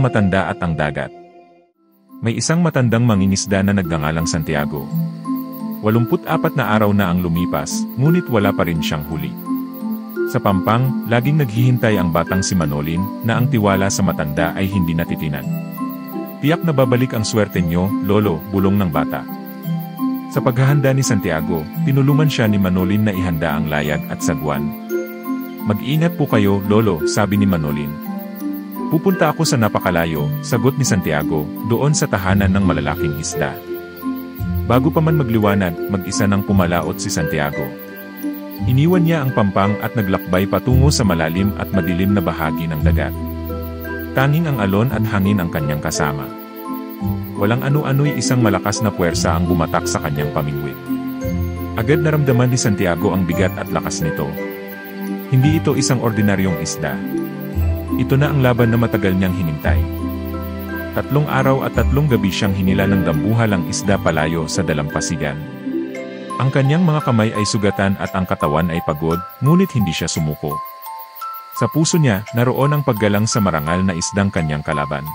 matanda at ang dagat. May isang matandang mangingisda na nagngangalang Santiago. 84 na araw na ang lumipas, ngunit wala pa rin siyang huli. Sa pampang, laging naghihintay ang batang si Manolin na ang tiwala sa matanda ay hindi natitinan. Tiyak na babalik ang swerte niyo, lolo, bulong ng bata. Sa paghahanda ni Santiago, tinulungan siya ni Manolin na ihanda ang layag at sagwan. Mag-ingat po kayo, lolo, sabi ni Manolin. Pupunta ako sa napakalayo, sagot ni Santiago, doon sa tahanan ng malalaking isda. Bago pa man magliwanag, mag-isa nang pumalaot si Santiago. Iniwan niya ang pampang at naglakbay patungo sa malalim at madilim na bahagi ng dagat. Tanging ang alon at hangin ang kanyang kasama. Walang ano-ano'y isang malakas na puwersa ang bumatak sa kanyang pamingwit. Agad naramdaman ni Santiago ang bigat at lakas nito. Hindi ito isang ordinaryong isda. Ito na ang laban na matagal niyang hinintay. 3 araw at 3 gabi siyang hinila ng dambuhalang isda palayo sa dalampasigan. Ang kanyang mga kamay ay sugatan at ang katawan ay pagod, ngunit hindi siya sumuko. Sa puso niya, naroon ang paggalang sa marangal na isdang kanyang kalaban.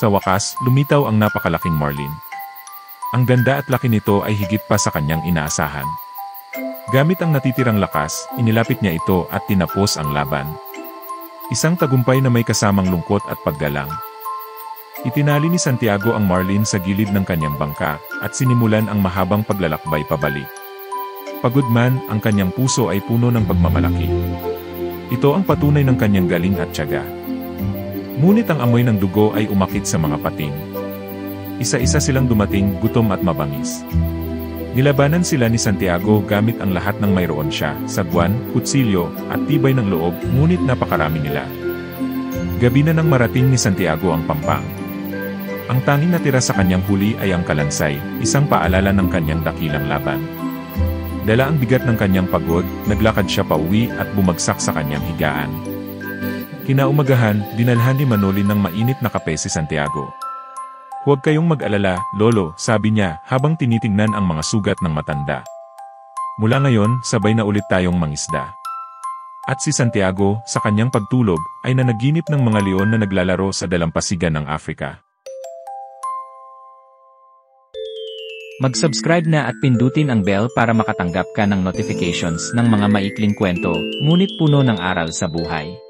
Sa wakas, lumitaw ang napakalaking marlin. Ang ganda at laki nito ay higit pa sa kanyang inaasahan. Gamit ang natitirang lakas, inilapit niya ito at tinapos ang laban. Isang tagumpay na may kasamang lungkot at paggalang. Itinali ni Santiago ang marlin sa gilid ng kanyang bangka, at sinimulan ang mahabang paglalakbay pabalik. Pagod man, ang kanyang puso ay puno ng pagmamalaki. Ito ang patunay ng kanyang galing at tiyaga. Ngunit ang amoy ng dugo ay umakit sa mga pating. Isa-isa silang dumating, gutom at mabangis. Nilabanan sila ni Santiago gamit ang lahat ng mayroon siya, sagwan, kutsilyo, at tibay ng loob, ngunit napakarami nila. Gabi na nang marating ni Santiago ang pampang. Ang tanging natira sa kanyang huli ay ang kalansay, isang paalala ng kanyang dakilang laban. Dala ang bigat ng kanyang pagod, naglakad siya pauwi at bumagsak sa kanyang higaan. Kinaumagahan, dinalhan ni Manolin ng mainit na kape si Santiago. Huwag kayong mag-alala, lolo, sabi niya habang tinitingnan ang mga sugat ng matanda. Mula ngayon, sabay na ulit tayong mangisda. At si Santiago, sa kanyang pagtulog, ay nanaginip ng mga leon na naglalaro sa dalampasigan ng Afrika. Mag-subscribe na at pindutin ang bell para makatanggap ka ng notifications ng mga maikling kwento, ngunit puno ng aral sa buhay.